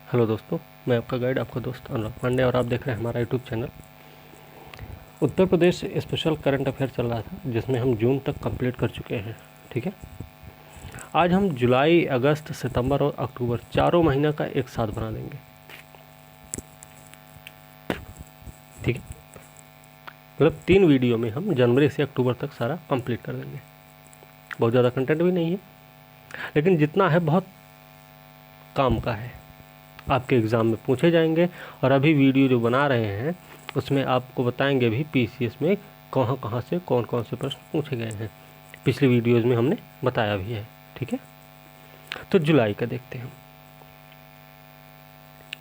Hello दोस्तों, मैं आपका गाइड, आपका दोस्त अनुराग पांडे और आप देख रहे हैं हमारा YouTube channel. Uttar Pradesh special current affair चल रहा था जिसमें हम जून तक कंप्लीट कर चुके हैं। ठीक है, आज हम जुलाई, अगस्त, सितंबर और अक्टूबर चारों महीना का एक साथ बना देंगे। ठीक है, मतलब 3 वीडियो में हम जनवरी से अक्टूबर तक सारा कंप्लीट कर देंगे। बहुत ज़्यादा कंटेंट भी नहीं है, लेकिन जितना है बहुत काम का है, आपके एग्ज़ाम में पूछे जाएंगे। और अभी वीडियो जो बना रहे हैं उसमें आपको बताएंगे भी पीसीएस में कहाँ कहाँ से कौन कौन से प्रश्न पूछे गए हैं। पिछली वीडियोज़ में हमने बताया भी है। ठीक है, तो जुलाई का देखते हैं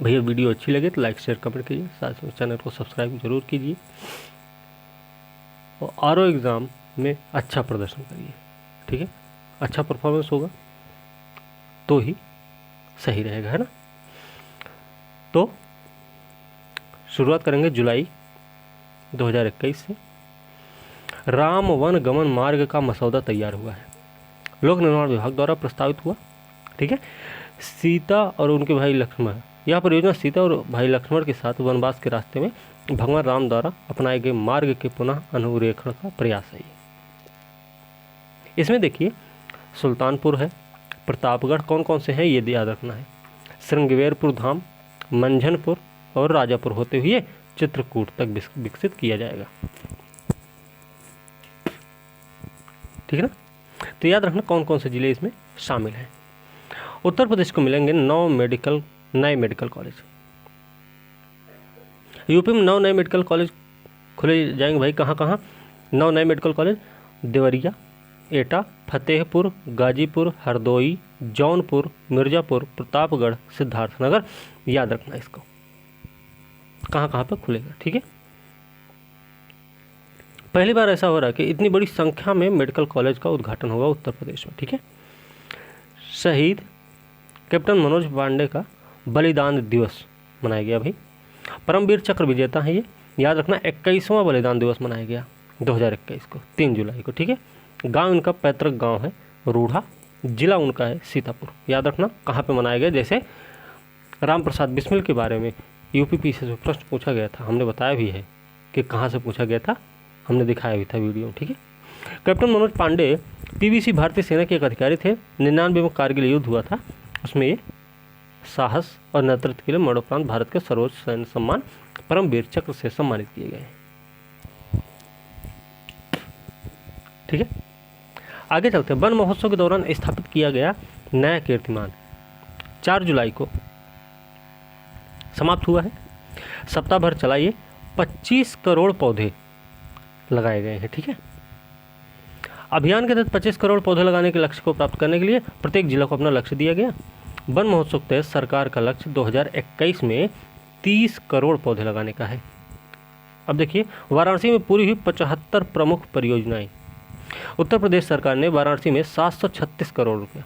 भैया। वीडियो अच्छी लगे तो लाइक शेयर कमेंट कीजिए, साथ में चैनल को सब्सक्राइब जरूर कीजिए और आरओ एग्ज़ाम में अच्छा प्रदर्शन करिए। ठीक है, अच्छा परफॉर्मेंस होगा तो ही सही रहेगा, है ना। तो शुरुआत करेंगे जुलाई 2021 से। राम वन गमन मार्ग का मसौदा तैयार हुआ है, लोक निर्माण विभाग द्वारा प्रस्तावित हुआ। ठीक है, सीता और उनके भाई लक्ष्मण, यह परियोजना सीता और भाई लक्ष्मण के साथ वनवास के रास्ते में भगवान राम द्वारा अपनाए गए मार्ग के पुनः अनुरेखण का प्रयास है। इसमें देखिए सुल्तानपुर है, प्रतापगढ़ कौन कौन से हैं ये याद रखना है, श्रृंगवेरपुर धाम, मंझनपुर और राजापुर होते हुए चित्रकूट तक विकसित किया जाएगा। ठीक है ना, तो याद रखना कौन कौन से जिले इसमें शामिल हैं। उत्तर प्रदेश को मिलेंगे 9 नए मेडिकल कॉलेज। यूपी में 9 नए मेडिकल कॉलेज खुले जाएंगे भाई। कहाँ कहाँ 9 नए मेडिकल कॉलेज? देवरिया, एटा, फतेहपुर, गाजीपुर, हरदोई, जौनपुर, मिर्ज़ापुर, प्रतापगढ़, सिद्धार्थनगर। याद रखना इसको कहाँ कहाँ पर खुलेगा। ठीक है, पहली बार ऐसा हो रहा है कि इतनी बड़ी संख्या में मेडिकल कॉलेज का उद्घाटन होगा उत्तर प्रदेश में। ठीक है, शहीद कैप्टन मनोज पांडे का बलिदान दिवस मनाया गया भाई। परमवीर चक्र विजेता है ये, याद रखना 21वां बलिदान दिवस मनाया गया 2021 को 3 जुलाई को। ठीक है, गांव इनका पैतृक गांव है रूढ़ा, जिला उनका है सीतापुर। याद रखना कहाँ पे मनाया गया। जैसे राम प्रसाद बिस्मिल के बारे में यूपी पीसीएस में प्रश्न पूछा गया था, हमने बताया भी है कि कहाँ से पूछा गया था, हमने दिखाया भी था वीडियो। ठीक है, कैप्टन मनोज पांडे पीवीसी भारतीय सेना के एक अधिकारी थे। 99 में कारगिल युद्ध हुआ था, उसमें ये साहस और नेतृत्व के लिए मरणोपरांत भारत के सर्वोच्च सैन्य सम्मान परमवीर चक्र से सम्मानित किए गए। ठीक है, आगे चलते हैं। वन महोत्सव के दौरान स्थापित किया गया नया कीर्तिमान 4 जुलाई को समाप्त हुआ है। सप्ताह भर चला ये 25 करोड़ पौधे लगाए गए हैं। ठीक है, अभियान के तहत 25 करोड़ पौधे लगाने के लक्ष्य को प्राप्त करने के लिए प्रत्येक जिला को अपना लक्ष्य दिया गया। वन महोत्सव के तहत सरकार का लक्ष्य 2021 में 30 करोड़ पौधे लगाने का है। अब देखिए वाराणसी में पूरी हुई 75 प्रमुख परियोजनाएं। उत्तर प्रदेश सरकार ने वाराणसी में 736 करोड़ रुपये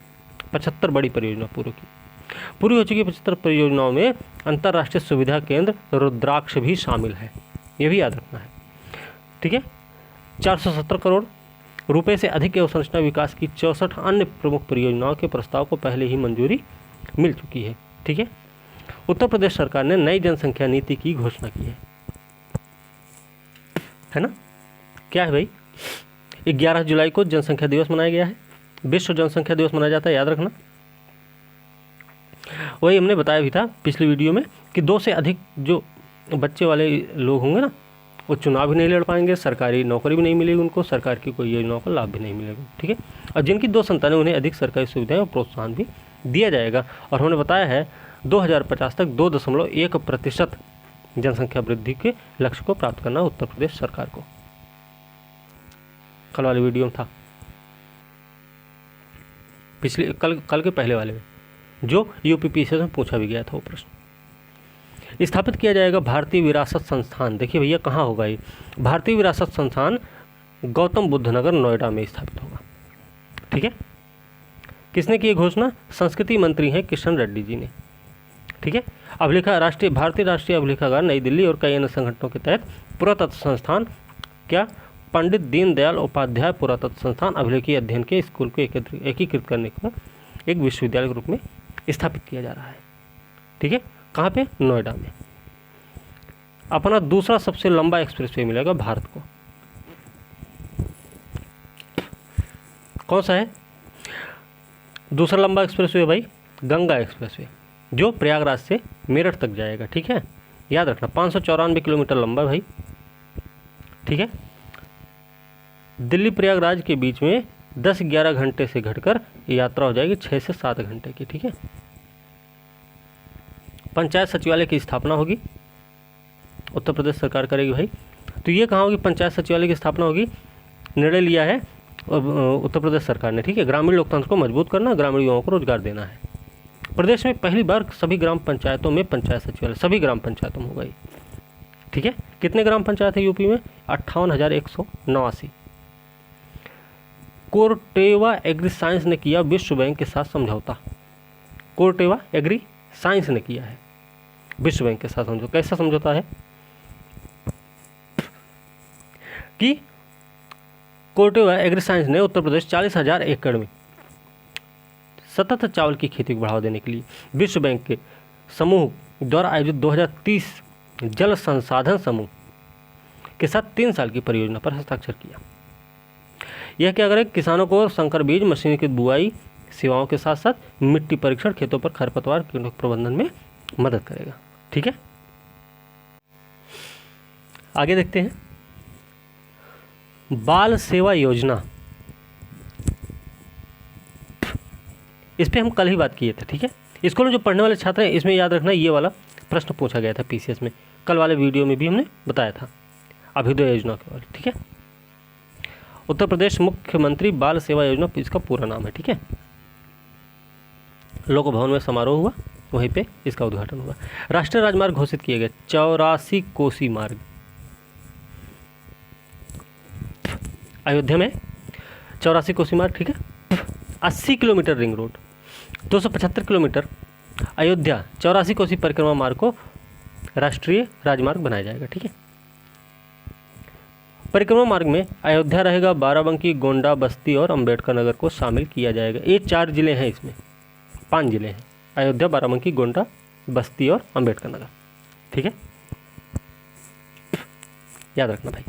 75 बड़ी परियोजना पूरी हो चुकी 75 परियोजनाओं में अंतर्राष्ट्रीय सुविधा केंद्र रुद्राक्ष भी शामिल है, ये भी याद रखना है। ठीक है, 470 करोड़ रुपए से अधिक के अवसंरचना विकास की 64 अन्य प्रमुख परियोजनाओं के प्रस्ताव को पहले ही मंजूरी मिल चुकी है। ठीक है, उत्तर प्रदेश सरकार ने नई जनसंख्या नीति की घोषणा की है ना। क्या है भाई, 11 जुलाई को जनसंख्या दिवस मनाया गया है, विश्व जनसंख्या दिवस मनाया जाता है, याद रखना। वही हमने बताया भी था पिछली वीडियो में कि 2 से अधिक जो बच्चे वाले लोग होंगे ना, वो चुनाव भी नहीं लड़ पाएंगे, सरकारी नौकरी भी नहीं मिलेगी उनको, सरकार की कोई योजनाओं का लाभ भी नहीं मिलेगा। ठीक है, और जिनकी 2 संतानें उन्हें अधिक सरकारी सुविधाएं और प्रोत्साहन भी दिया जाएगा। और हमने बताया है 2050 तक 2.1% जनसंख्या वृद्धि के लक्ष्य को प्राप्त करना उत्तर प्रदेश सरकार को। कल वाले वीडियो में था, पिछले कल के पहले वाले में, जो यूपी पीसीएस में पूछा भी गया था वो प्रश्न। स्थापित किया जाएगा भारतीय विरासत संस्थान। देखिए भैया कहाँ होगा ये भारतीय विरासत संस्थान? गौतम बुद्ध नगर नोएडा में स्थापित होगा। ठीक है, किसने की घोषणा? संस्कृति मंत्री हैं किशन रेड्डी जी ने। ठीक है, भारतीय राष्ट्रीय अभिलेखागार नई दिल्ली और कई अन्य संगठनों के तहत पुरातत्व संस्थान क्या पंडित दीनदयाल उपाध्याय पुरातत्व संस्थान अभिलेखीय अध्ययन के स्कूल को एकीकृत करने का एक विश्वविद्यालय के रूप में स्थापित किया जा रहा है। ठीक है। कहाँ पे? नोएडा में। अपना दूसरा सबसे लंबा एक्सप्रेसवे मिलेगा भारत को। कौन सा है दूसरा लंबा एक्सप्रेसवे भाई? गंगा एक्सप्रेसवे, जो प्रयागराज से मेरठ तक जाएगा, ठीक है। याद रखना 594 किलोमीटर लंबा भाई, ठीक है। दिल्ली प्रयागराज के बीच में 10-11 घंटे से घटकर यात्रा हो जाएगी 6 से 7 घंटे की, ठीक है। पंचायत सचिवालय की स्थापना होगी, उत्तर प्रदेश सरकार करेगी भाई। तो ये कहाँ होगी? पंचायत सचिवालय की स्थापना होगी, निर्णय लिया है उत्तर प्रदेश सरकार ने, ठीक है। ग्रामीण लोकतंत्र को मजबूत करना, ग्रामीण युवाओं को रोजगार देना है। प्रदेश में पहली बार सभी ग्राम पंचायतों में पंचायत सचिवालय, सभी ग्राम पंचायतों में होगा ये, ठीक है। कितने ग्राम पंचायत है यूपी में? 58,189। कोर्टेवा एग्री साइंस ने किया विश्व बैंक के साथ समझौता। कोर्टेवा एग्री साइंस ने किया है विश्व बैंक के साथ समझौता। कैसा समझौता है कि कोर्टेवा एग्री साइंस ने उत्तर प्रदेश 40,000 एकड़ में सतत चावल की खेती को बढ़ावा देने के लिए विश्व बैंक के समूह द्वारा आयोजित 2030 जल संसाधन समूह के साथ 3 साल की परियोजना पर हस्ताक्षर किया। यह क्या करेगा? किसानों को संकर बीज, मशीन की बुआई सेवाओं के साथ साथ मिट्टी परीक्षण, खेतों पर खरपतवार कीटों प्रबंधन में मदद करेगा, ठीक है। आगे देखते हैं, बाल सेवा योजना। इस पे हम कल ही बात किए थे, ठीक है। स्कूल में जो पढ़ने वाले छात्र हैं, इसमें याद रखना ये वाला प्रश्न पूछा गया था पीसीएस में, कल वाले वीडियो में भी हमने बताया था अभ्युदय योजना के बारे में, ठीक है। उत्तर प्रदेश मुख्यमंत्री बाल सेवा योजना इसका पूरा नाम है, ठीक है। लोक भवन में समारोह हुआ, वहीं पे इसका उद्घाटन हुआ। राष्ट्रीय राजमार्ग घोषित किए गए 84 कोसी मार्ग। अयोध्या में 84 कोसी मार्ग, ठीक है। 80 kilometre ring road, 275 kilometre Ayodhya 84 Kosi परिक्रमा मार्ग को राष्ट्रीय राजमार्ग बनाया जाएगा, ठीक है। परिक्रमा मार्ग में अयोध्या रहेगा, बाराबंकी, गोंडा, बस्ती और अंबेडकर नगर को शामिल किया जाएगा। ये 4 जिले हैं, इसमें 5 जिले हैं, अयोध्या, बाराबंकी, गोंडा, बस्ती और अंबेडकर नगर, ठीक है। याद रखना भाई।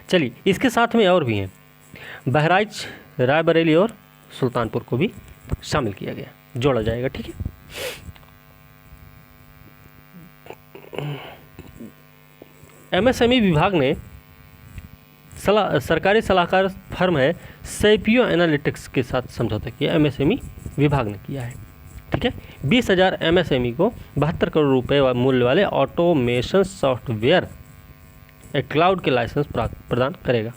चलिए, इसके साथ में और भी हैं, बहराइच, रायबरेली और सुल्तानपुर को भी शामिल किया गया, जोड़ा जाएगा, ठीक है। एमएसएमई विभाग ने सरकारी सलाहकार फर्म है सैपियो एनालिटिक्स के साथ समझौता किया, एमएसएमई विभाग ने किया है, ठीक है। 20,000 एमएसएमई को 72 करोड़ रुपए मूल्य वाले ऑटोमेशन सॉफ्टवेयर एक क्लाउड के लाइसेंस प्रदान करेगा।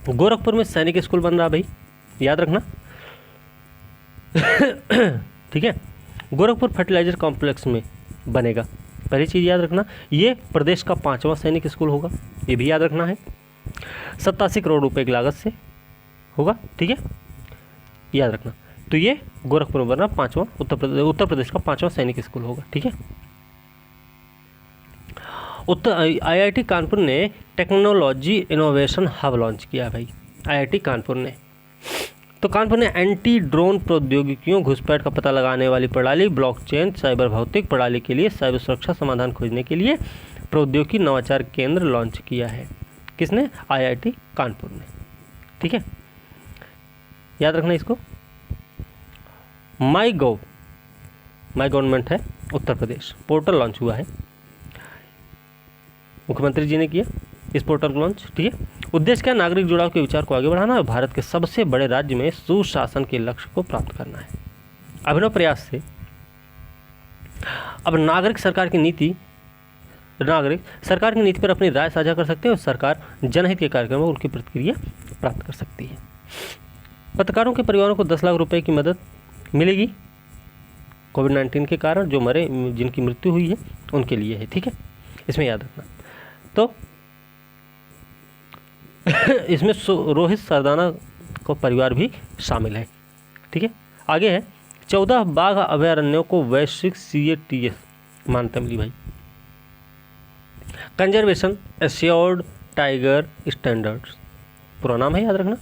गोरखपुर में सैनिक स्कूल बन रहा भाई, याद रखना ठीक है। गोरखपुर फर्टिलाइजर कॉम्प्लेक्स में बनेगा, पहली चीज़ याद रखना। ये प्रदेश का 5वां सैनिक स्कूल होगा, ये भी याद रखना है। 87 करोड़ रुपए की लागत से होगा, ठीक है, याद रखना। तो ये गोरखपुर में बना 5वां उत्तर प्रदेश का 5वां सैनिक स्कूल होगा, ठीक है। आईआईटी कानपुर ने टेक्नोलॉजी इनोवेशन हब लॉन्च किया भाई, आईआईटी कानपुर ने। तो कानपुर ने एंटी ड्रोन प्रौद्योगिकियों, घुसपैठ का पता लगाने वाली प्रणाली, ब्लॉकचेन, साइबर भौतिक प्रणाली के लिए साइबर सुरक्षा समाधान खोजने के लिए प्रौद्योगिकी नवाचार केंद्र लॉन्च किया है। किसने? आईआईटी कानपुर ने, ठीक है, याद रखना इसको। माई गवर्नमेंट है उत्तर प्रदेश पोर्टल लॉन्च हुआ है, मुख्यमंत्री जी ने किया इस पोर्टल को लॉन्च, ठीक है। उद्देश्य क्या? नागरिक जुड़ाव के विचार को आगे बढ़ाना और भारत के सबसे बड़े राज्य में सुशासन के लक्ष्य को प्राप्त करना है। अभिनव प्रयास से अब नागरिक सरकार की नीति पर अपनी राय साझा कर सकते हैं और सरकार जनहित के कार्यक्रम में उनकी प्रतिक्रिया प्राप्त कर सकती है। पत्रकारों के परिवारों को 10 लाख रुपए की मदद मिलेगी कोविड-19 के कारण, जो मरे, जिनकी मृत्यु हुई है उनके लिए है, ठीक है, इसमें याद रखना। तो इसमें रोहित सरदाना को परिवार भी शामिल है, ठीक है। आगे है 14 बाघ अभयारण्यों को वैश्विक CATS मान्यता मिली भाई, कंजर्वेशन एश्योर्ड टाइगर स्टैंडर्ड्स पूरा नाम है, याद रखना।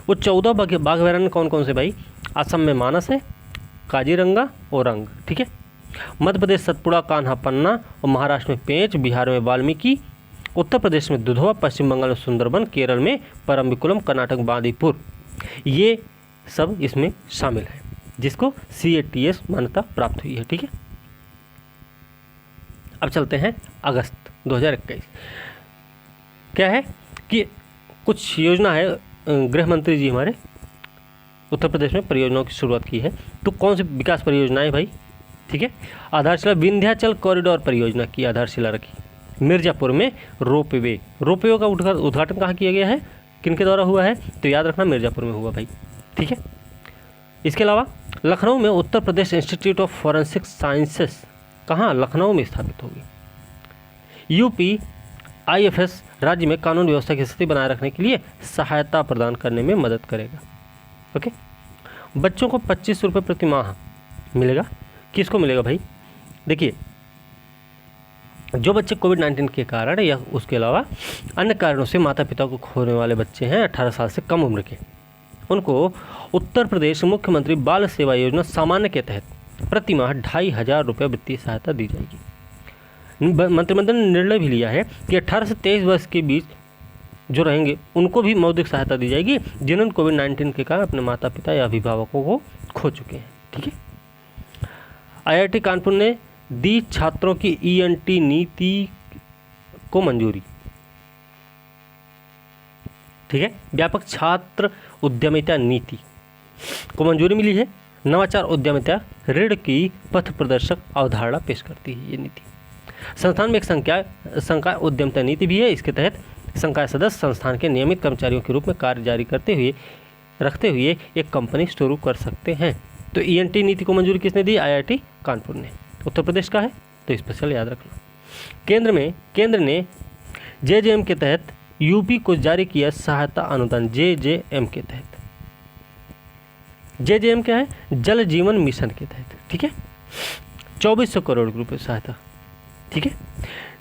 वो 14 बाघ अभयारण्य कौन कौन से भाई? असम में मानस है, काजीरंगा, ओरंग, ठीक है। मध्य प्रदेश सतपुड़ा, कान्हा, पन्ना, और महाराष्ट्र में पेंच, बिहार में वाल्मीकि, उत्तर प्रदेश में दुधवा, पश्चिम बंगाल में सुंदरबन, केरल में परम्बिकुलम, कर्नाटक बांदीपुर, ये सब इसमें शामिल है जिसको CATS मान्यता प्राप्त हुई है, ठीक है। अब चलते हैं अगस्त 2021। क्या है कि कुछ योजना है, गृह मंत्री जी हमारे उत्तर प्रदेश में परियोजनाओं की शुरुआत की है। तो कौन सी विकास परियोजनाएं भाई, ठीक है। आधारशिला विंध्याचल कॉरिडोर परियोजना की आधारशिला रखी। मिर्जापुर में रोपवे का उद्घाटन कहाँ किया गया है, किनके द्वारा हुआ है, तो याद रखना मिर्जापुर में हुआ भाई, ठीक है। इसके अलावा लखनऊ में Uttar Pradesh institute of forensic sciences, कहाँ, लखनऊ में स्थापित होगी। UPIFS राज्य में कानून व्यवस्था की स्थिति बनाए रखने के लिए सहायता प्रदान करने में मदद करेगा। ओके, बच्चों को 25 रुपये प्रति माह मिलेगा। किसको मिलेगा भाई, देखिए जो बच्चे कोविड-19 के कारण या उसके अलावा अन्य कारणों से माता पिता को खोने वाले बच्चे हैं 18 साल से कम उम्र के, उनको उत्तर प्रदेश मुख्यमंत्री बाल सेवा योजना सामान्य के तहत प्रति माह 2500 रुपये वित्तीय सहायता दी जाएगी। मंत्रिमंडल ने निर्णय भी लिया है कि 18 से 23 वर्ष के बीच जो रहेंगे उनको भी मौद्रिक सहायता दी जाएगी जिन्होंने कोविड-19 के कारण अपने माता पिता या अभिभावकों को खो चुके हैं, ठीक है। IIT कानपुर ने दी छात्रों की ENT नीति को मंजूरी, ठीक है। व्यापक छात्र उद्यमिता नीति को मंजूरी मिली है। नवाचार उद्यमिता ऋण की पथ प्रदर्शक अवधारणा पेश करती है ये नीति। संस्थान में एक संकाय उद्यमिता नीति भी है। इसके तहत संकाय सदस्य संस्थान के नियमित कर्मचारियों के रूप में कार्य जारी रखते हुए एक कंपनी शुरू कर सकते हैं। तो ENT नीति को मंजूरी किसने दी, IIT कानपुर ने। उत्तर प्रदेश का है तो स्पेशल याद रखना। केंद्र ने JJM के तहत UP को जारी किया सहायता अनुदान। JJM के तहत, JJM क्या है, जल जीवन मिशन के तहत, ठीक है। 2400 करोड़ रुपए सहायता, ठीक है।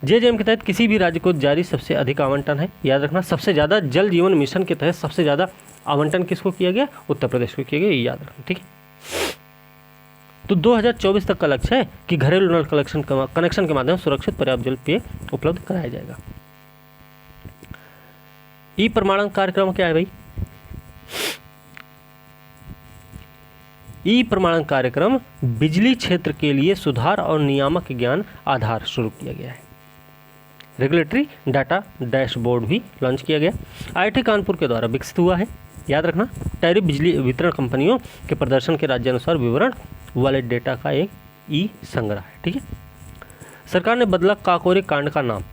JJM के तहत किसी भी राज्य को जारी सबसे अधिक आवंटन है, याद रखना। सबसे ज़्यादा जल जीवन मिशन के तहत सबसे ज़्यादा आवंटन किसको किया गया, उत्तर प्रदेश को किया गया, ये याद रखना, ठीक है। तो 2024 तक का लक्ष्य है कि घरेलू नल कनेक्शन के माध्यम से सुरक्षित पर्याप्त जल पेय उपलब्ध कराया जाएगा। ई-प्रमाणन कार्यक्रम क्या है भाई, ई-प्रमाणन कार्यक्रम बिजली क्षेत्र के लिए सुधार और नियामक ज्ञान आधार शुरू किया गया है। रेगुलेटरी डाटा डैशबोर्ड भी लॉन्च किया गया। IIT कानपुर के द्वारा विकसित हुआ है, याद रखना। टैरिफ बिजली वितरण कंपनियों के प्रदर्शन के राज्यानुसार विवरण वाले डेटा का एक संग्रह है, ठीक है। सरकार ने बदला काकोरी कांड का नाम।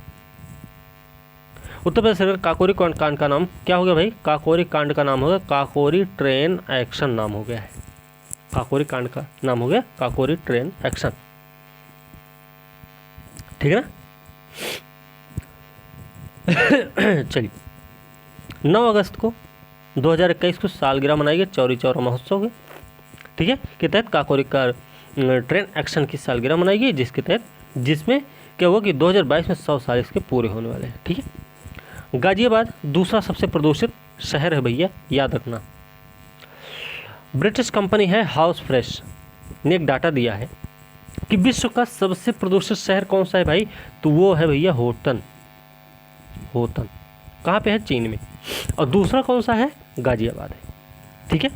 उत्तर प्रदेश सरकार काकोरी कांड का नाम क्या हो गया भाई, काकोरी कांड का नाम हो गया काकोरी ट्रेन एक्शन नाम हो गया है। काकोरी कांड का नाम हो गया काकोरी ट्रेन एक्शन, ठीक है ना। चलिए 9 अगस्त को 2021 को सालगिरह मनाई गई चौरी चौरा महोत्सव के, ठीक है, के तहत काकोरी का ट्रेन एक्शन की सालगिरह मनाई गई, जिसमें क्या हुआ कि 2022 में 100 साल इसके पूरे होने वाले हैं, ठीक है। गाजियाबाद दूसरा सबसे प्रदूषित शहर है भैया, याद रखना। ब्रिटिश कंपनी है हाउस फ्रेश ने एक डाटा दिया है कि विश्व का सबसे प्रदूषित शहर कौन सा है भाई, तो वो है भैया होटन। कहाँ पे है, चीन में। और दूसरा कौन सा है, गाजियाबाद है, ठीक है,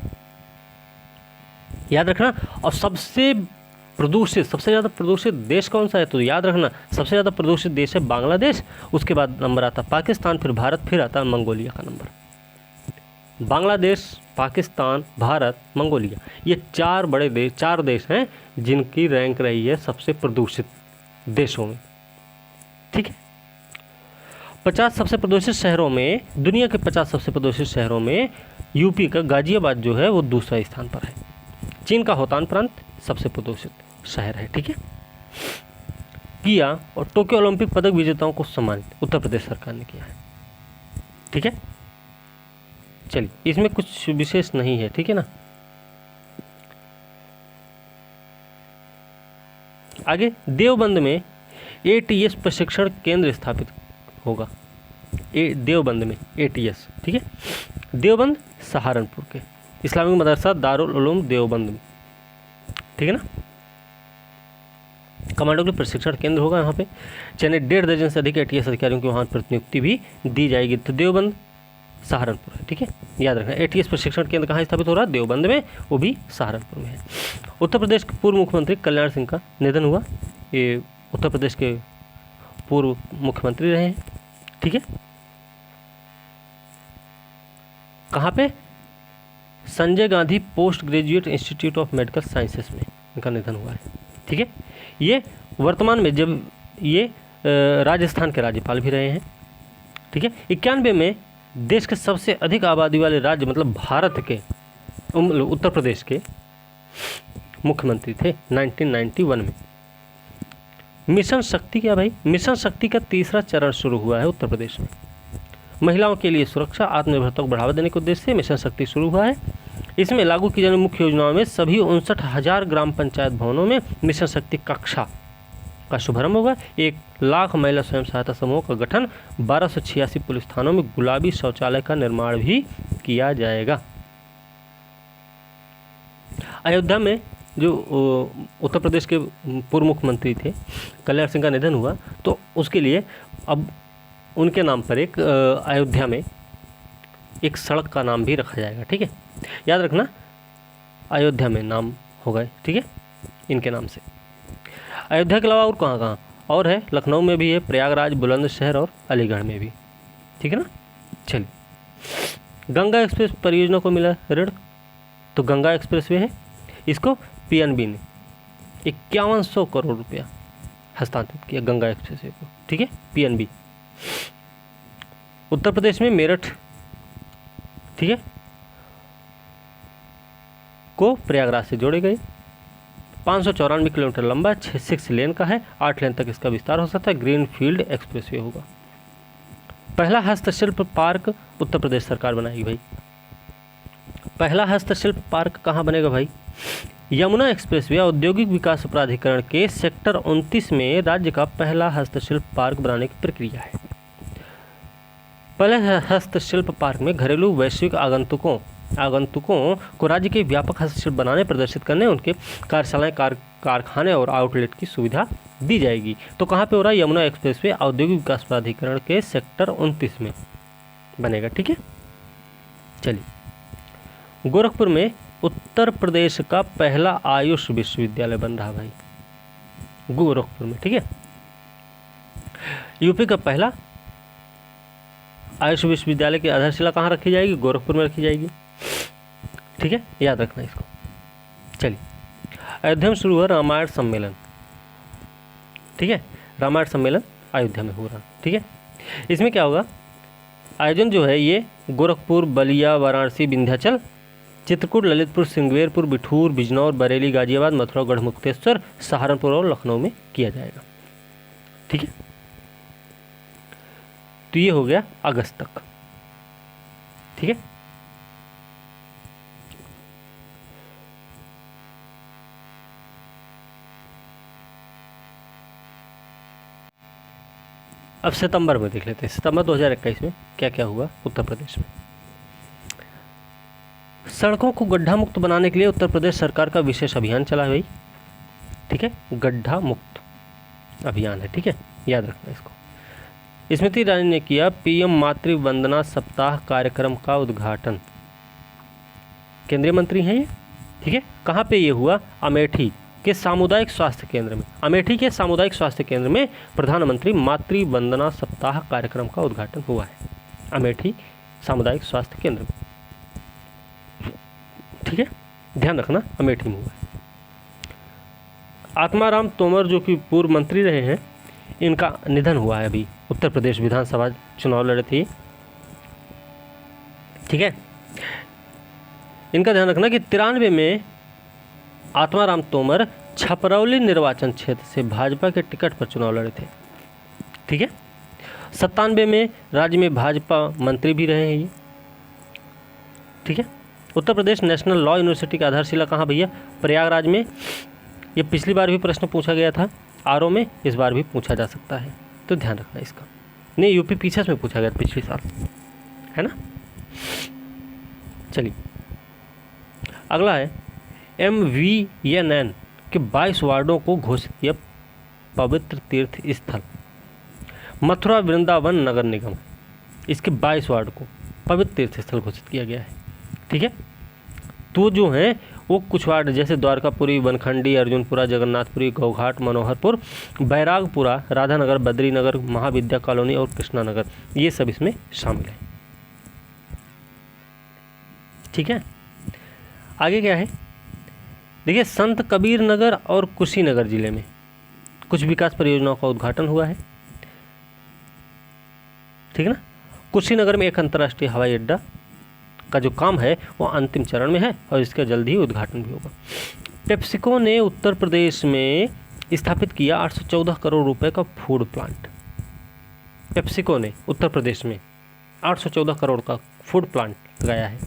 याद रखना। और सबसे ज़्यादा प्रदूषित देश कौन सा है, तो याद रखना सबसे ज़्यादा प्रदूषित देश है बांग्लादेश, उसके बाद नंबर आता पाकिस्तान, फिर भारत, फिर आता मंगोलिया का नंबर। बांग्लादेश, पाकिस्तान, भारत, मंगोलिया, ये 4 देश हैं जिनकी रैंक रही है सबसे प्रदूषित देशों में, ठीक है। 50 सबसे प्रदूषित शहरों में, दुनिया के 50 सबसे प्रदूषित शहरों में यूपी का गाजियाबाद जो है वो दूसरा स्थान पर है। चीन का होतान प्रांत सबसे प्रदूषित शहर है, ठीक है। किया और टोक्यो ओलंपिक पदक विजेताओं को सम्मानित उत्तर प्रदेश सरकार ने किया है, ठीक है। चलिए, इसमें कुछ विशेष नहीं है, ठीक है ना। आगे देवबंद में ATS प्रशिक्षण केंद्र स्थापित होगा। देवबंद में ATS, ठीक है। देवबंद सहारनपुर के इस्लामिक मदरसा दारुल उलूम देवबंद में, ठीक है ना। कमांडो के प्रशिक्षण केंद्र होगा यहाँ पे। चेन्नई 1.5 दर्जन से अधिक ATS अधिकारियों की वहाँ प्रतिनियुक्ति भी दी जाएगी। तो देवबंद सहारनपुर है, ठीक है, याद रखना। ATS प्रशिक्षण केंद्र कहाँ स्थापित हो रहा है? देवबंद में, वो भी सहारनपुर में है। उत्तर प्रदेश के पूर्व मुख्यमंत्री कल्याण सिंह का निधन हुआ। ये उत्तर प्रदेश के पूर्व मुख्यमंत्री रहे हैं, ठीक है। कहाँ पे? Sanjay Gandhi post graduate institute of medical sciences में इनका निधन हुआ है, ठीक है। ये वर्तमान में जब ये राजस्थान के राज्यपाल भी रहे हैं, ठीक है। 91 में देश के सबसे अधिक आबादी वाले राज्य मतलब भारत के उत्तर प्रदेश के मुख्यमंत्री थे 1991 में। मिशन शक्ति क्या भाई? मिशन शक्ति का तीसरा चरण शुरू हुआ है उत्तर प्रदेश में। महिलाओं के लिए सुरक्षा आत्मनिर्भरता को बढ़ावा देने के उद्देश्य से मिशन शक्ति शुरू हुआ है। इसमें लागू की जाने मुख्य योजनाओं में सभी 59,000 ग्राम पंचायत भवनों में मिशन शक्ति कक्षा का शुभारंभ होगा। 1,00,000 महिला स्वयं सहायता समूहों का गठन, 1286 पुलिस थानों में गुलाबी शौचालय का निर्माण भी किया जाएगा। अयोध्या में जो उत्तर प्रदेश के पूर्व मुख्यमंत्री थे कल्याण सिंह का निधन हुआ, तो उसके लिए अब उनके नाम पर एक अयोध्या में एक सड़क का नाम भी रखा जाएगा, ठीक है। याद रखना, अयोध्या में नाम होगा, ठीक है, इनके नाम से। अयोध्या के अलावा और कहाँ कहाँ और है? लखनऊ में भी है, प्रयागराज, बुलंदशहर और अलीगढ़ में भी, ठीक है ना। चलिए, गंगा एक्सप्रेस परियोजना को मिला ऋण, तो गंगा एक्सप्रेस वे है, इसको PNB ने 5100 करोड़ रुपया हस्तांतरित किया गंगा एक्सप्रेस वे को, ठीक है, PNB। उत्तर प्रदेश में मेरठ, ठीक है, को प्रयागराज से जोड़े गए। 594 किलोमीटर लंबा, 6 लेन का है, 8 लेन तक इसका विस्तार हो सकता है। ग्रीन फील्ड एक्सप्रेसवे होगा। पहला हस्तशिल्प पार्क उत्तर प्रदेश सरकार बनाएगी भाई। पहला हस्तशिल्प पार्क कहाँ बनेगा भाई? यमुना एक्सप्रेसवे औद्योगिक विकास प्राधिकरण के सेक्टर 29 में राज्य का पहला हस्तशिल्प पार्क बनाने की प्रक्रिया है। पहले हस्तशिल्प पार्क में घरेलू वैश्विक आगंतुकों को राज्य के व्यापक हस्तशिल्प बनाने, प्रदर्शित करने, उनके कार्यशालाएं, कारखाने और आउटलेट की सुविधा दी जाएगी। तो कहाँ पे हो रहा है? यमुना एक्सप्रेसवे औद्योगिक विकास प्राधिकरण के सेक्टर 29 में बनेगा, ठीक है। चलिए, गोरखपुर में उत्तर प्रदेश का पहला आयुष विश्वविद्यालय बन रहा भाई, गोरखपुर में, ठीक है। यूपी का पहला आयुष विश्वविद्यालय की आधारशिला कहाँ रखी जाएगी? गोरखपुर में रखी जाएगी, ठीक है, याद रखना इसको। चलिए, अयोध्या में शुरू हुआ रामायण सम्मेलन, ठीक है, रामायण सम्मेलन अयोध्या में हो रहा, ठीक है। इसमें क्या होगा? आयोजन जो है ये गोरखपुर, बलिया, वाराणसी, विंध्याचल, चित्रकूट, ललितपुर, सिंगवेरपुर, बिठूर, बिजनौर, बरेली, गाजियाबाद, मथुरा, गढ़मुक्तेश्वर, सहारनपुर और लखनऊ में किया जाएगा, ठीक है। तो ये हो गया अगस्त तक, ठीक है। अब सितंबर में देख लेते हैं, सितंबर 2021 में क्या क्या हुआ उत्तर प्रदेश में। सड़कों को गड्ढा मुक्त बनाने के लिए उत्तर प्रदेश सरकार का विशेष अभियान चला है भाई, ठीक है, गड्ढा मुक्त अभियान है, ठीक है, याद रखना इसको। स्मृति ईरानी ने किया PM मातृ वंदना सप्ताह कार्यक्रम का उद्घाटन, केंद्रीय मंत्री हैं ये, ठीक है। कहाँ पे ये हुआ? अमेठी के सामुदायिक स्वास्थ्य केंद्र में। अमेठी के सामुदायिक स्वास्थ्य केंद्र में प्रधानमंत्री मातृ वंदना सप्ताह कार्यक्रम का उद्घाटन हुआ है, अमेठी सामुदायिक स्वास्थ्य केंद्र में, ठीक है, ध्यान रखना, अमेठी में हुआ है। आत्माराम तोमर जो कि पूर्व मंत्री रहे हैं, इनका निधन हुआ है अभी। उत्तर प्रदेश विधानसभा चुनाव लड़े थे, ठीक है। इनका ध्यान रखना कि 93 में आत्माराम तोमर छपरौली निर्वाचन क्षेत्र से भाजपा के टिकट पर चुनाव लड़े थे, ठीक है। 97 में राज्य में भाजपा मंत्री भी रहे हैं ये, ठीक है। Uttar Pradesh national law university की आधारशिला कहाँ भैया? प्रयागराज में। ये पिछली बार भी प्रश्न पूछा गया था RO में, इस बार भी पूछा जा सकता है, तो ध्यान रखना इसका। नहीं, यूपी पीछे में पूछा गया पिछले साल, है ना। चलिए, अगला है MVNN के 22 वार्डों को घोषित किया पवित्र तीर्थ स्थल। मथुरा वृंदावन नगर निगम इसके 22 वार्ड को पवित्र तीर्थ स्थल घोषित किया गया है। ठीक है, तो जो है वो कुछ वार्ड जैसे द्वारकापुरी, बनखंडी, अर्जुनपुरा, जगन्नाथपुरी, गौघाट, मनोहरपुर, बैरागपुरा, राधानगर, बद्रीनगर, महाविद्या कॉलोनी और कृष्णा नगर, ये सब इसमें शामिल है। ठीक है, आगे क्या है, देखिए संत कबीर नगर और कुशीनगर जिले में कुछ विकास परियोजनाओं का उद्घाटन हुआ है। ठीक है ना, कुशीनगर में एक अंतर्राष्ट्रीय हवाई अड्डा का जो काम है वो अंतिम चरण में है और इसका जल्द ही उद्घाटन भी होगा। पेप्सिको ने उत्तर प्रदेश में स्थापित किया 814 करोड़ रुपए का फूड प्लांट। पेप्सिको ने उत्तर प्रदेश में 814 करोड़ का फूड प्लांट लगाया है।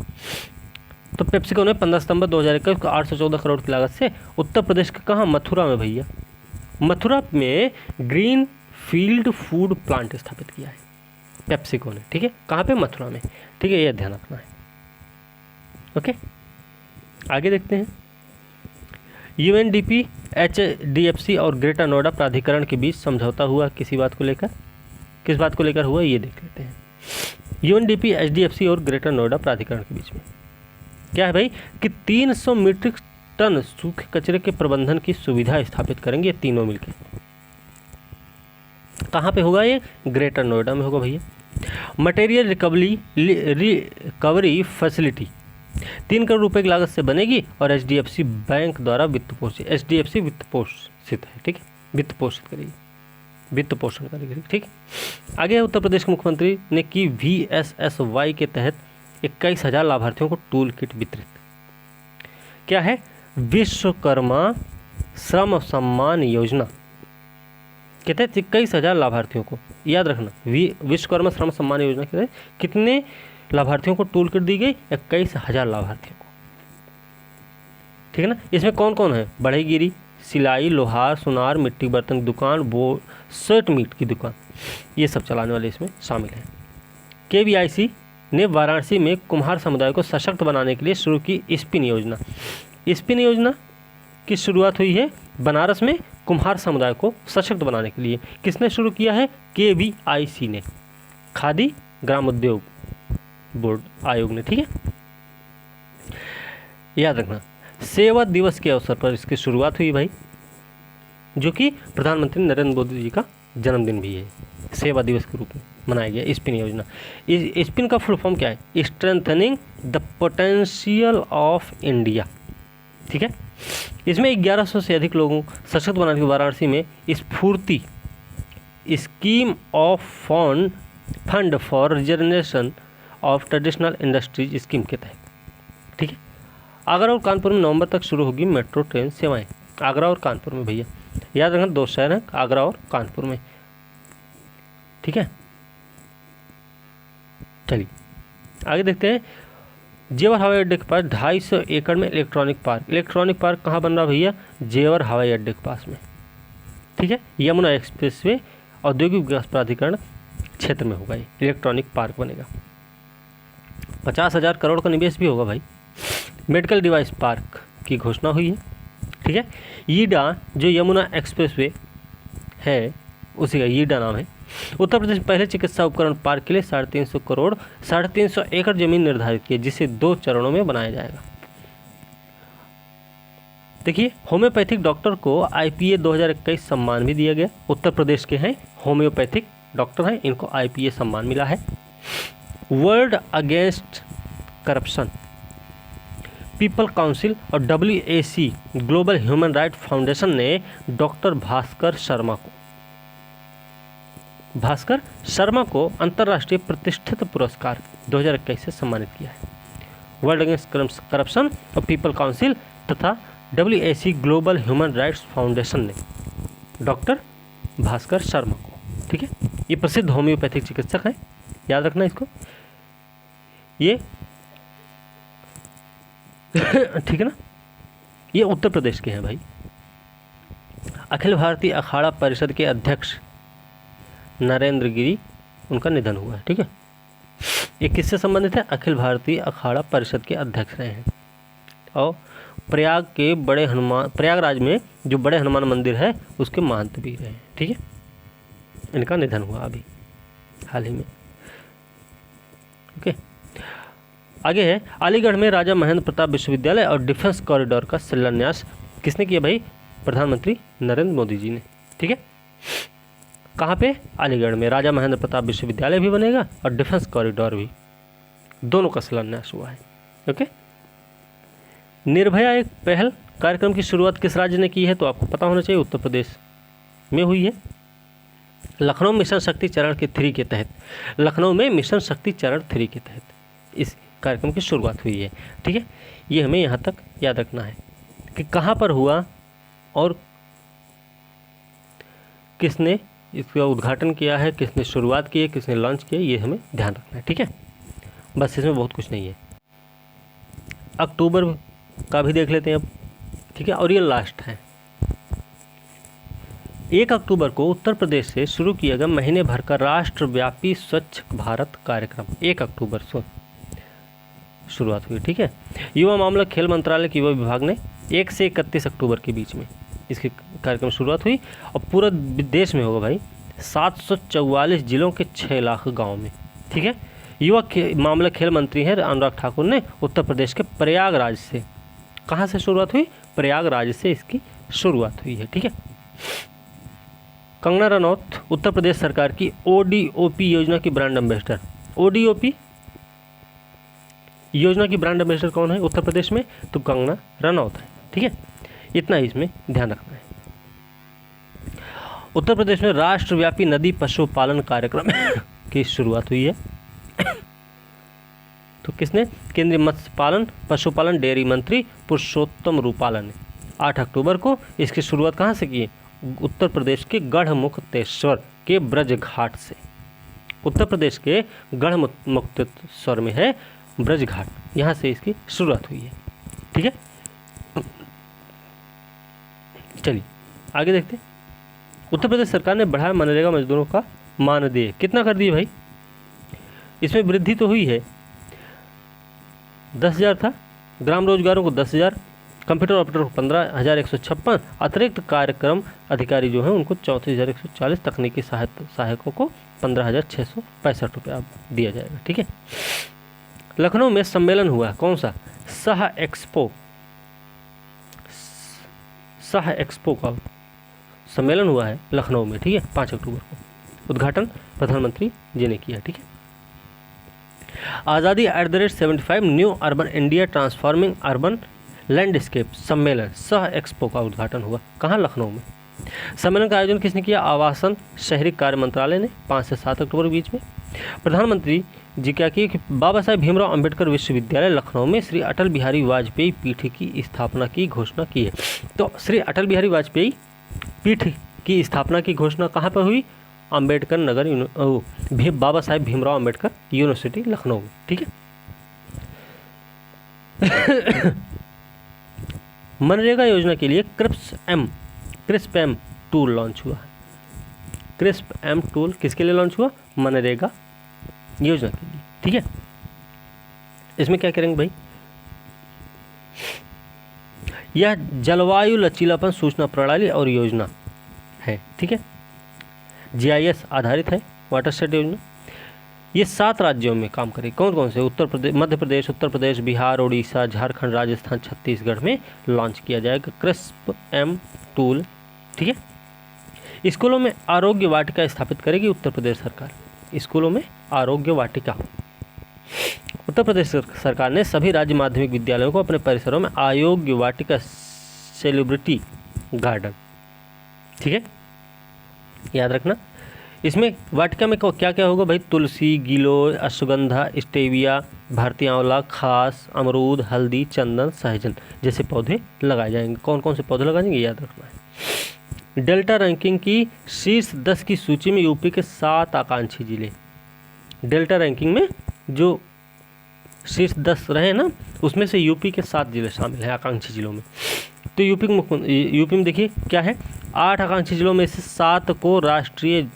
तो पेप्सिको ने 15 सितंबर 2021 को 814 करोड़ की लागत से उत्तर प्रदेश के कहाँ, मथुरा में भैया, मथुरा में ग्रीन फील्ड फूड प्लांट स्थापित किया है पेप्सिको ने। ठीक है, कहाँ पे, मथुरा में। ठीक है, यह ध्यान रखना है। ओके, आगे देखते हैं। यूएनडीपी, एचडीएफसी और ग्रेटर नोएडा प्राधिकरण के बीच समझौता हुआ किसी बात को लेकर, किस बात को लेकर हुआ ये देख लेते हैं। यूएनडीपी, एचडीएफसी और ग्रेटर नोएडा प्राधिकरण के बीच में क्या है भाई कि 300 मीट्रिक टन सूखे कचरे के प्रबंधन की सुविधा स्थापित करेंगे तीनों मिलकर। कहाँ पे होगा ये, ग्रेटर नोएडा में होगा भैया। मटेरियल रिकवरी फैसिलिटी 3 करोड़ रुपए की लागत से बनेगी और एचडीएफसी बैंक द्वारा वित्त पोषित, एचडीएफसी वित्त पोषित है। ठीक है, वित्त पोषित करेगी, वित्त पोषण करेगी। ठीक, आगे उत्तर प्रदेश के मुख्यमंत्री ने की VSSY के तहत 21,000 लाभार्थियों को टूल किट वितरित। क्या है, विश्वकर्मा श्रम सम्मान योजना के तहत 21,000 लाभार्थियों को, याद रखना, विश्वकर्मा श्रम सम्मान योजना के तहत कितने लाभार्थियों को टूल किट दी गई, 21,000 लाभार्थियों को। ठीक है ना, इसमें कौन कौन है, बढ़ईगिरी, सिलाई, लोहार, सुनार, मिट्टी बर्तन की दुकान, स्वेट मीट की दुकान, ये सब चलाने वाले इसमें शामिल हैं। KVIC ने वाराणसी में कुम्हार समुदाय को सशक्त बनाने के लिए शुरू की स्पिन योजना। स्पिन योजना की शुरुआत हुई है बनारस में कुम्हार समुदाय को सशक्त बनाने के लिए। किसने शुरू किया है, KVIC ने, खादी ग्राम उद्योग बोर्ड आयोग ने। ठीक है, याद रखना, सेवा दिवस के अवसर पर इसकी शुरुआत हुई भाई, जो कि प्रधानमंत्री नरेंद्र मोदी जी का जन्मदिन भी है, सेवा दिवस के रूप में मनाया गया स्पिन योजना। इस स्पिन का फुल फॉर्म क्या है, strengthening the potential of India. ठीक है, इसमें 1100 से अधिक लोगों सशक्त बनाने के वाराणसी में स्फूर्ति scheme of fund for regeneration of traditional industries scheme के तहत। ठीक है, आगरा और कानपुर में नवंबर तक शुरू होगी मेट्रो ट्रेन सेवाएं। आगरा और कानपुर में भैया, याद रखना, 2 शहर हैं, आगरा और कानपुर में। ठीक है, चलिए आगे देखते हैं। जेवर हवाई अड्डे के पास 250 एकड़ में इलेक्ट्रॉनिक पार्क कहाँ बन रहा भैया, जेवर हवाई अड्डे के पास में। ठीक है, यमुना एक्सप्रेसवे औद्योगिक विकास प्राधिकरण क्षेत्र में होगा, ये इलेक्ट्रॉनिक पार्क बनेगा। 50,000 करोड़ का निवेश भी होगा भाई। मेडिकल डिवाइस पार्क की घोषणा हुई है। ठीक है, ईडा जो यमुना एक्सप्रेसवे है उसी का ईडा नाम है। उत्तर प्रदेश में पहले चिकित्सा उपकरण पार्क के लिए 350 करोड़ 350 एकड़ जमीन निर्धारित की है, जिसे 2 चरणों में बनाया जाएगा। देखिए, होम्योपैथिक डॉक्टर को IPA 2021 सम्मान भी दिया गया। उत्तर प्रदेश के हैं, होम्योपैथिक डॉक्टर हैं, इनको IPA सम्मान मिला है। World against corruption, people council और WAC global human right foundation ने डॉक्टर भास्कर शर्मा को अंतर्राष्ट्रीय प्रतिष्ठित पुरस्कार 2021 से सम्मानित किया है। वर्ल्ड अगेंस्ट करप्शन और पीपल काउंसिल तथा WAC global human rights foundation ने डॉक्टर भास्कर शर्मा को, ठीक है, ये प्रसिद्ध होम्योपैथिक चिकित्सक हैं, याद रखना इसको, ये ठीक है ना, ये उत्तर प्रदेश के हैं भाई। अखिल भारतीय अखाड़ा परिषद के अध्यक्ष नरेंद्र गिरी, उनका निधन हुआ है। ठीक है, ये किससे संबंधित है, अखिल भारतीय अखाड़ा परिषद के अध्यक्ष रहे हैं और प्रयाग के बड़े हनुमान, प्रयागराज में जो बड़े हनुमान मंदिर है उसके महंत भी रहे। ठीक है, इनका निधन हुआ अभी हाल ही में। ओके, आगे है अलीगढ़ में राजा महेंद्र प्रताप विश्वविद्यालय और डिफेंस कॉरिडोर का शिलान्यास किसने किया भाई? प्रधानमंत्री नरेंद्र मोदी जी ने। ठीक है, कहाँ पे? अलीगढ़ में राजा महेंद्र प्रताप विश्वविद्यालय भी बनेगा और डिफेंस कॉरिडोर भी, दोनों का शिलान्यास हुआ है। ओके, निर्भया एक पहल कार्यक्रम की शुरुआत किस राज्य ने की है? तो आपको पता होना चाहिए, उत्तर प्रदेश में हुई है। लखनऊ मिशन शक्ति चरण के 3 के तहत, लखनऊ में मिशन शक्ति चरण 3 के तहत इस कार्यक्रम की शुरुआत हुई है। ठीक है, ये हमें यहाँ तक याद रखना है कि कहाँ पर हुआ और किसने इसका उद्घाटन किया है, किसने शुरुआत की है, किसने लॉन्च किया है, ये हमें ध्यान रखना है। ठीक है, बस इसमें बहुत कुछ नहीं है। अक्टूबर का भी देख लेते हैं अब। ठीक है, और ये लास्ट है। 1 अक्टूबर को उत्तर प्रदेश से शुरू किया गया महीने भर का राष्ट्रव्यापी स्वच्छ भारत कार्यक्रम 1 अक्टूबर से शुरुआत हुई। ठीक है, युवा मामला खेल मंत्रालय के युवा विभाग ने 1 से 31 अक्टूबर के बीच में इसकी कार्यक्रम शुरुआत हुई और पूरा देश में होगा भाई 744 जिलों के 6 लाख गाँव में। ठीक है, युवा मामला खेल मंत्री हैं अनुराग ठाकुर ने उत्तर प्रदेश के प्रयागराज से, कहाँ से शुरुआत हुई? प्रयागराज से इसकी शुरुआत हुई है। ठीक है, कंगना रनौत उत्तर प्रदेश सरकार की ODOP योजना की ब्रांड एम्बेसडर। ODOP योजना की ब्रांड एम्बेसडर कौन है उत्तर प्रदेश में? तो कंगना रनौत है। ठीक है, इतना ही इसमें ध्यान रखना है। उत्तर प्रदेश में राष्ट्रव्यापी नदी पशुपालन कार्यक्रम की शुरुआत हुई है। तो किसने? केंद्रीय मत्स्य पालन पशुपालन डेयरी मंत्री पुरुषोत्तम रूपाला ने 8 अक्टूबर को इसकी शुरुआत कहाँ से की? उत्तर प्रदेश के गढ़मुक्तेश्वर के ब्रज घाट से। उत्तर प्रदेश के गढ़मुक्तेश्वर में है ब्रज घाट, यहाँ से इसकी शुरुआत हुई है। ठीक है, चलिए आगे देखते हैं। उत्तर प्रदेश सरकार ने बढ़ाया मनरेगा मजदूरों का मानदेय। कितना कर दिए भाई? इसमें वृद्धि तो हुई है, 10,000 था, ग्राम रोजगारों को 10,000, कंप्यूटर ऑपरेटर को 15,156, अतिरिक्त कार्यक्रम अधिकारी जो हैं उनको 34,140, तकनीकी सहायकों को 15,665 रुपया दिया जाएगा। ठीक है, लखनऊ में सम्मेलन हुआ, कौन सा? सह एक्सपो का सम्मेलन हुआ है लखनऊ में। ठीक है, 5 अक्टूबर को उद्घाटन प्रधानमंत्री जी ने किया। ठीक है, आज़ादी @75 new urban India transforming urban landscape सम्मेलन सह एक्सपो का उद्घाटन हुआ, कहाँ? लखनऊ में। सम्मेलन का आयोजन किसने किया? आवासन शहरी कार्य मंत्रालय ने 5 से 7 अक्टूबर के बीच में। प्रधानमंत्री जी क्या किए कि बाबा साहेब भीमराव अंबेडकर विश्वविद्यालय लखनऊ में श्री अटल बिहारी वाजपेयी पीठ की स्थापना की घोषणा की है। तो श्री अटल बिहारी वाजपेयी पीठ की स्थापना की घोषणा कहाँ पर हुई? अंबेडकर नगर बाबा साहेब भीमराव अंबेडकर यूनिवर्सिटी लखनऊ में। ठीक है, मनरेगा योजना के लिए क्रिस्प एम टूल लॉन्च हुआ। क्रिस्प एम टूल किसके लिए लॉन्च हुआ? मनरेगा योजना के लिए। ठीक है, इसमें क्या करेंगे भाई? यह जलवायु लचीलापन सूचना प्रणाली और योजना है। ठीक है, GIS आधारित है वाटरशेड योजना। ये 7 राज्यों में काम करेगी। कौन कौन से? उत्तर प्रदेश, मध्य प्रदेश, उत्तर प्रदेश, बिहार, उड़ीसा, झारखंड, राजस्थान, छत्तीसगढ़ में लॉन्च किया जाएगा क्रिस्प एम टूल। ठीक है, स्कूलों में आरोग्य वाटिका स्थापित करेगी उत्तर प्रदेश सरकार। स्कूलों में आरोग्य वाटिका। उत्तर प्रदेश सरकार ने सभी राज्य माध्यमिक विद्यालयों को अपने परिसरों में आरोग्य वाटिका सेलिब्रिटी गार्डन। ठीक है, याद रखना। इसमें वाटिका में क्या क्या होगा भाई? तुलसी, गिलोय, अश्वगंधा, स्टेविया, भारतीय आंवला, खास, अमरूद, हल्दी, चंदन, सहजन जैसे पौधे लगाए जाएंगे। कौन कौन से पौधे लगाए जाएंगे याद रखना है। डेल्टा रैंकिंग की शीर्ष 10 की सूची में यूपी के 7 आकांक्षी जिले। डेल्टा रैंकिंग में जो शीर्ष 10 रहे ना, उसमें से यूपी के 7 जिले शामिल हैं आकांक्षी जिलों में। तो यूपी में देखिए क्या है, 8 आकांक्षी जिलों में से 7 को राष्ट्रीय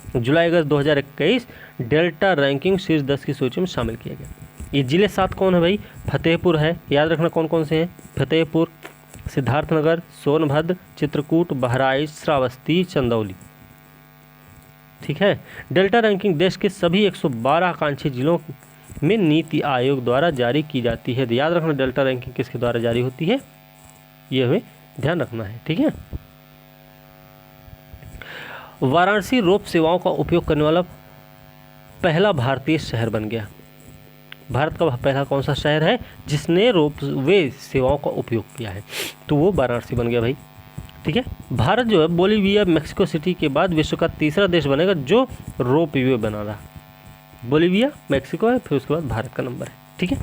जुलाई अगस्त 2021 डेल्टा रैंकिंग शीर्ष 10 की सूची में शामिल किया गया। ये जिले 7 कौन है भाई? फतेहपुर है, याद रखना कौन कौन से हैं, फतेहपुर, सिद्धार्थनगर, सोनभद्र, चित्रकूट, बहराइच, श्रावस्ती, चंदौली। ठीक है। डेल्टा रैंकिंग देश के सभी 112 आकांक्षी जिलों में नीति आयोग द्वारा जारी की जाती है। याद रखना डेल्टा रैंकिंग किसके द्वारा जारी होती है, ये हमें ध्यान रखना है। ठीक है। वाराणसी रोप सेवाओं का उपयोग करने वाला पहला भारतीय शहर बन गया। भारत का पहला कौन सा शहर है जिसने रोपवे सेवाओं का उपयोग किया है? तो वो वाराणसी बन गया भाई। ठीक है। भारत जो है बोलीविया, मेक्सिको सिटी के बाद विश्व का तीसरा देश बनेगा जो रोपवे बना रहा। बोलीविया, मेक्सिको है, फिर उसके बाद भारत का नंबर है। ठीक है,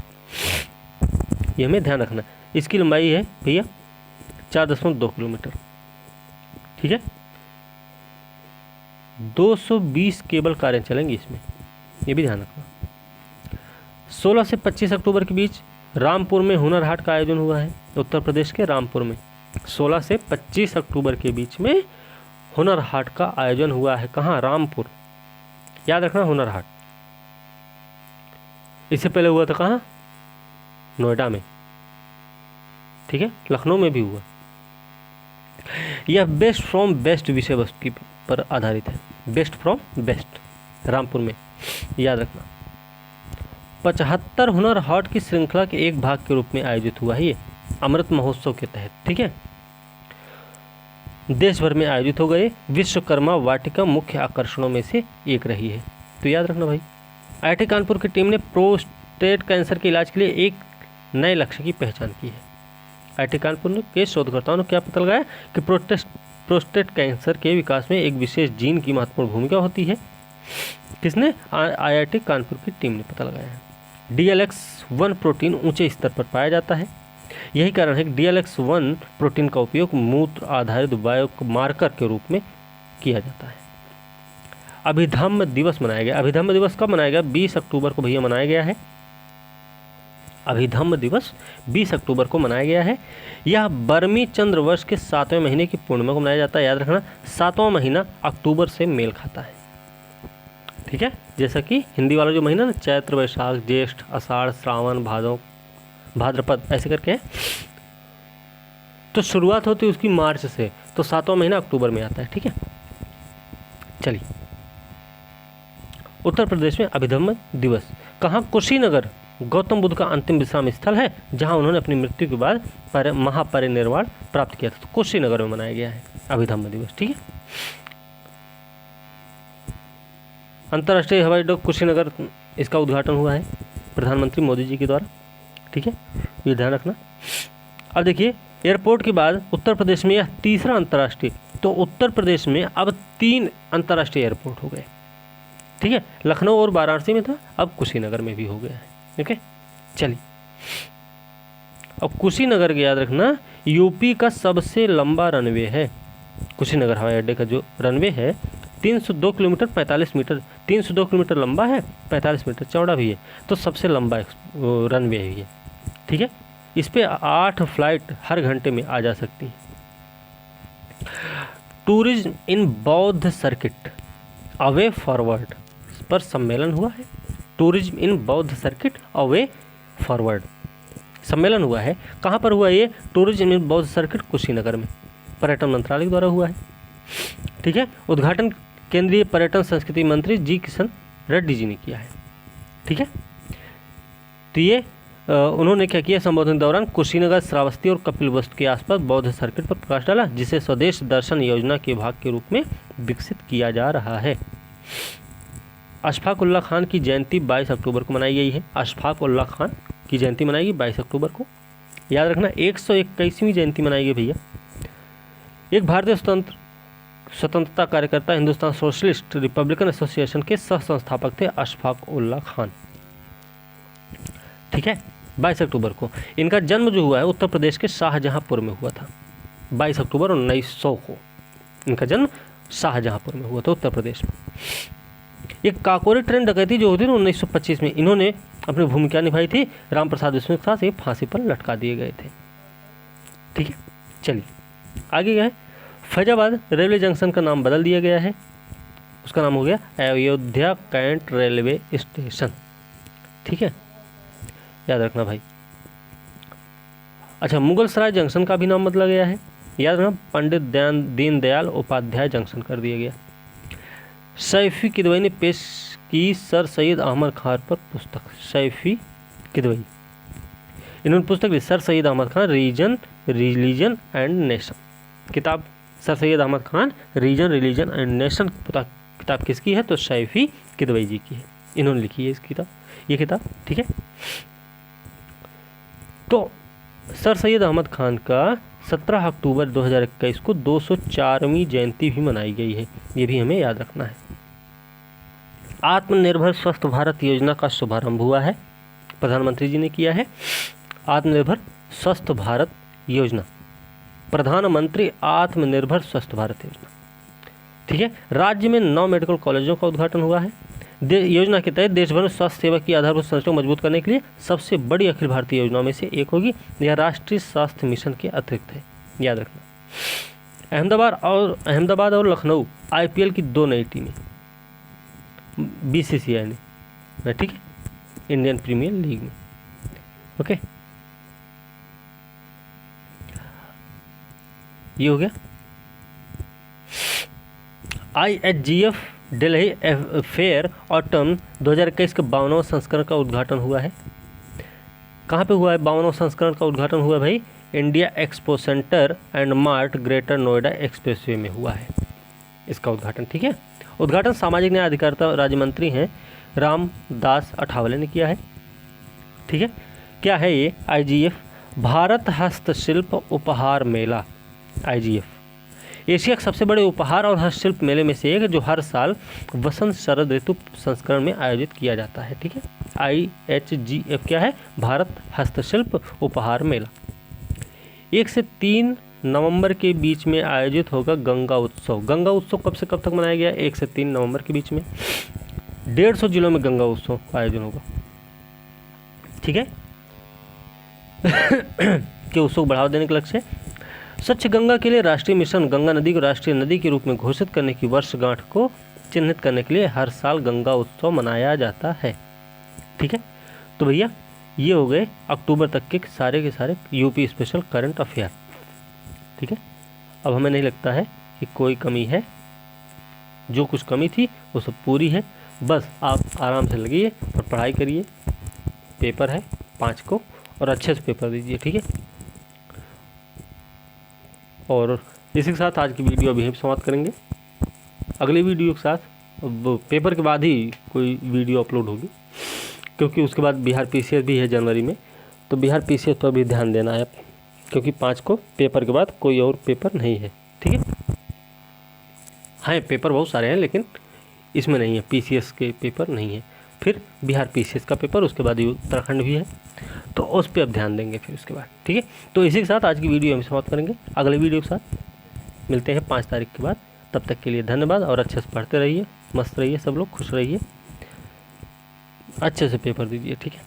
ये हमें ध्यान रखना। इसकी लंबाई है भैया 4.2 किलोमीटर। ठीक है। 220 केबल कारें चलेंगी इसमें, ये भी ध्यान रखना। 16 से 25 अक्टूबर के बीच रामपुर में हुनर हाट का आयोजन हुआ है। उत्तर प्रदेश के रामपुर में 16 से 25 अक्टूबर के बीच में हुनर हाट का आयोजन हुआ है। कहाँ? रामपुर। याद रखना हुनर हाट। इससे पहले हुआ था कहाँ? नोएडा में। ठीक है, लखनऊ में भी हुआ। यह बेस्ट फ्रॉम बेस्ट विषय वस्तु की पर आधारित है। बेस्ट फ्रॉम बेस्ट, रामपुर में, याद रखना। 75 हुनर हाट की श्रृंखला के एक भाग के रूप में आयोजित हुआ है ये अमृत महोत्सव के तहत। ठीक है, देश भर में आयोजित हो गए। विश्वकर्मा वाटिका मुख्य आकर्षणों में से एक रही है। तो याद रखना भाई। IIT कानपुर की टीम ने प्रोस्टेट कैंसर के इलाज के लिए एक नए लक्ष्य की पहचान की है। IIT कानपुर के शोधकर्ताओं ने क्या पता लगाया कि प्रोस्टेट कैंसर के विकास में एक विशेष जीन की महत्वपूर्ण भूमिका होती है। किसने? IIT कानपुर की टीम ने पता लगाया है। DLX1 प्रोटीन ऊंचे स्तर पर पाया जाता है। यही कारण है कि DLX1 प्रोटीन का उपयोग मूत्र आधारित बायोमार्कर के रूप में किया जाता है। अभिधम्म दिवस मनाया गया। अभिधम्म दिवस कब मनाया गया? 20 अक्टूबर को भैया मनाया गया है। अभिधम्म दिवस 20 अक्टूबर को मनाया गया है। यह बर्मी चंद्र वर्ष के 7वें महीने की पूर्णिमा को मनाया जाता है। याद रखना 7वां महीना अक्टूबर से मेल खाता है। ठीक है, जैसा कि हिंदी वाला जो महीना ना, चैत्र, वैशाख, ज्येष्ठ, आषाढ़, श्रावण, भाद्रपद, ऐसे करके है। तो शुरुआत होती है उसकी मार्च से, तो 7वां महीना अक्टूबर में आता है। ठीक है, चलिए। उत्तर प्रदेश में अभिधम्म दिवस कहाँ? कुशीनगर गौतम बुद्ध का अंतिम विश्राम स्थल है, जहां उन्होंने अपनी मृत्यु के बाद महापरिनिर्वाण प्राप्त किया था। तो कुशीनगर में मनाया गया है अभिधम्म दिवस। ठीक है, अंतर्राष्ट्रीय हवाई अड्डा कुशीनगर, इसका उद्घाटन हुआ है प्रधानमंत्री मोदी जी के द्वारा। ठीक है, ये ध्यान रखना। अब देखिए, एयरपोर्ट के बाद उत्तर प्रदेश में यह तीसरा अंतर्राष्ट्रीय, तो उत्तर प्रदेश में अब 3 अंतर्राष्ट्रीय एयरपोर्ट हो गए। ठीक है, लखनऊ और वाराणसी में था, अब कुशीनगर में भी हो गया है। ठीक है, चलिए। अब कुशीनगर के याद रखना यूपी का सबसे लंबा रनवे है। कुशीनगर हवाई अड्डे का जो रनवे है 302 किलोमीटर 45 मीटर, 302 किलोमीटर लंबा है, 45 मीटर चौड़ा भी है, तो सबसे लंबा रनवे है ये। ठीक है, इस पे 8 फ्लाइट हर घंटे में आ जा सकती हैं। टूरिज्म इन बौद्ध सर्किट अवे फॉरवर्ड पर सम्मेलन हुआ है। टूरिज्म इन बौद्ध सर्किट अवे फॉरवर्ड सम्मेलन हुआ है। कहाँ पर हुआ ये? टूरिज्म इन बौद्ध सर्किट कुशीनगर में, पर्यटन मंत्रालय द्वारा हुआ है। ठीक है, उद्घाटन केंद्रीय पर्यटन संस्कृति मंत्री जी किशन रेड्डी जी ने किया है। ठीक है, तो ये उन्होंने क्या किया? संबोधन के दौरान कुशीनगर, श्रावस्ती और कपिलवस्तु के आसपास बौद्ध सर्किट पर प्रकाश डाला, जिसे स्वदेश दर्शन योजना के भाग के रूप में विकसित किया जा रहा है। अशफाक उल्लाह खान की जयंती 22 अक्टूबर को मनाई गई है। अशफाक उल्लाह खान की जयंती मनाई गई 22 अक्टूबर को। याद रखना 121वीं जयंती मनाई गई भैया। एक भारतीय स्वतंत्रता कार्यकर्ता, हिंदुस्तान सोशलिस्ट रिपब्लिकन एसोसिएशन के सह संस्थापक थे अशफाक उल्लाह खान। ठीक है, 22 अक्टूबर को इनका जन्म जो हुआ है उत्तर प्रदेश के शाहजहांपुर में हुआ था। 22 अक्टूबर 1900 को इनका जन्म शाहजहांपुर में हुआ था, उत्तर प्रदेश में। एक काकोरी ट्रेन डकैती जो हुई थी 1925 में, इन्होंने अपनी भूमिका निभाई थी। राम प्रसाद बिस्मिल के साथ ये फांसी पर लटका दिए गए थे। ठीक है, चलिए आगे गए। फैजाबाद रेलवे जंक्शन का नाम बदल दिया गया है, उसका नाम हो गया अयोध्या कैंट रेलवे स्टेशन। ठीक है, याद रखना भाई। अच्छा, मुगल सराय जंक्शन का भी नाम बदला गया है, याद रखना, पंडित दीनदयाल उपाध्याय जंक्शन कर दिया गया। सैफी किदवई ने पेश की सर सैयद अहमद खान पर पुस्तक। सैफी किदवई, इन्होंने पुस्तक ली Sir Syed Ahmad Khan reason religion and nation. किताब Sir Syed Ahmad Khan reason religion and nation किताब किसकी है? तो सैफी किदवई जी की है, इन्होंने लिखी है ये किताब, ठीक है। तो सर सैयद अहमद खान का 17 अक्टूबर 2021 को 204वीं जयंती भी मनाई गई है, ये भी हमें याद रखना है। आत्मनिर्भर स्वस्थ भारत योजना का शुभारंभ हुआ है, प्रधानमंत्री जी ने किया है। आत्मनिर्भर स्वस्थ भारत योजना, प्रधानमंत्री आत्मनिर्भर स्वस्थ भारत योजना, ठीक है। राज्य में 9 मेडिकल कॉलेजों का उद्घाटन हुआ है। योजना के तहत देश भर में स्वास्थ्य सेवा की आधारभूत संरचना को मजबूत करने के लिए सबसे बड़ी अखिल भारतीय योजनाओं में से एक होगी। यह राष्ट्रीय स्वास्थ्य मिशन के अतिरिक्त है, याद रखना। अहमदाबाद और लखनऊ IPL की 2 नई टीमें BCCI ने, ठीक है, इंडियन प्रीमियर लीग में, ओके। ये हो गया। IHGF दिल्ली फेयर ऑटम 2021 के 52वां संस्करण का उद्घाटन हुआ है। कहाँ पे हुआ है 52वां संस्करण का उद्घाटन हुआ है भाई? India expo centre and mart greater Noida expressway में हुआ है इसका उद्घाटन, ठीक है। उद्घाटन सामाजिक न्याय अधिकारिता राज्य मंत्री हैं रामदास अठावले ने किया है, ठीक है। क्या है ये? IGF भारत हस्तशिल्प उपहार मेला। IGF एशिया के सबसे बड़े उपहार और हस्तशिल्प मेले में से एक है, जो हर साल वसंत शरद ऋतु संस्करण में आयोजित किया जाता है, ठीक है। IHGF क्या है? भारत हस्तशिल्प उपहार मेला। 1 से 3 नवंबर के बीच में आयोजित होगा गंगा उत्सव। गंगा उत्सव कब से कब तक मनाया गया? 1 से 3 नवंबर के बीच में। 150 जिलों में गंगा उत्सव का आयोजन होगा, ठीक है। कि उत्सव को बढ़ावा देने का लक्ष्य है। स्वच्छ गंगा के लिए राष्ट्रीय मिशन गंगा नदी को राष्ट्रीय नदी के रूप में घोषित करने की वर्षगांठ को चिन्हित करने के लिए हर साल गंगा उत्सव मनाया जाता है, ठीक है। तो भैया ये हो गए अक्टूबर तक के सारे यूपी स्पेशल करंट अफेयर, ठीक है। अब हमें नहीं लगता है कि कोई कमी है, जो कुछ कमी थी वो सब पूरी है। बस आप आराम से लगिए और पढ़ाई करिए। पेपर है 5 को और अच्छे से पेपर दीजिए, ठीक है। और इसी के साथ आज की वीडियो अभी हम समाप्त करेंगे। अगले वीडियो के साथ पेपर के बाद ही कोई वीडियो अपलोड होगी, क्योंकि उसके बाद बिहार PCS भी है जनवरी में, तो बिहार PCS पर भी ध्यान देना है, क्योंकि 5 को पेपर के बाद कोई और पेपर नहीं है, ठीक है। हाँ, पेपर बहुत सारे हैं लेकिन इसमें नहीं है, PCS के पेपर नहीं है। फिर बिहार PCS का पेपर, उसके बाद उत्तराखंड भी है, तो उस पर अब ध्यान देंगे फिर उसके बाद, ठीक है। तो इसी के साथ आज की वीडियो हम समाप्त करेंगे। अगले वीडियो के साथ मिलते हैं 5 तारीख के बाद। तब तक के लिए धन्यवाद और अच्छे से पढ़ते रहिए, मस्त रहिए, सब लोग खुश रहिए, अच्छे से पेपर दीजिए, ठीक है।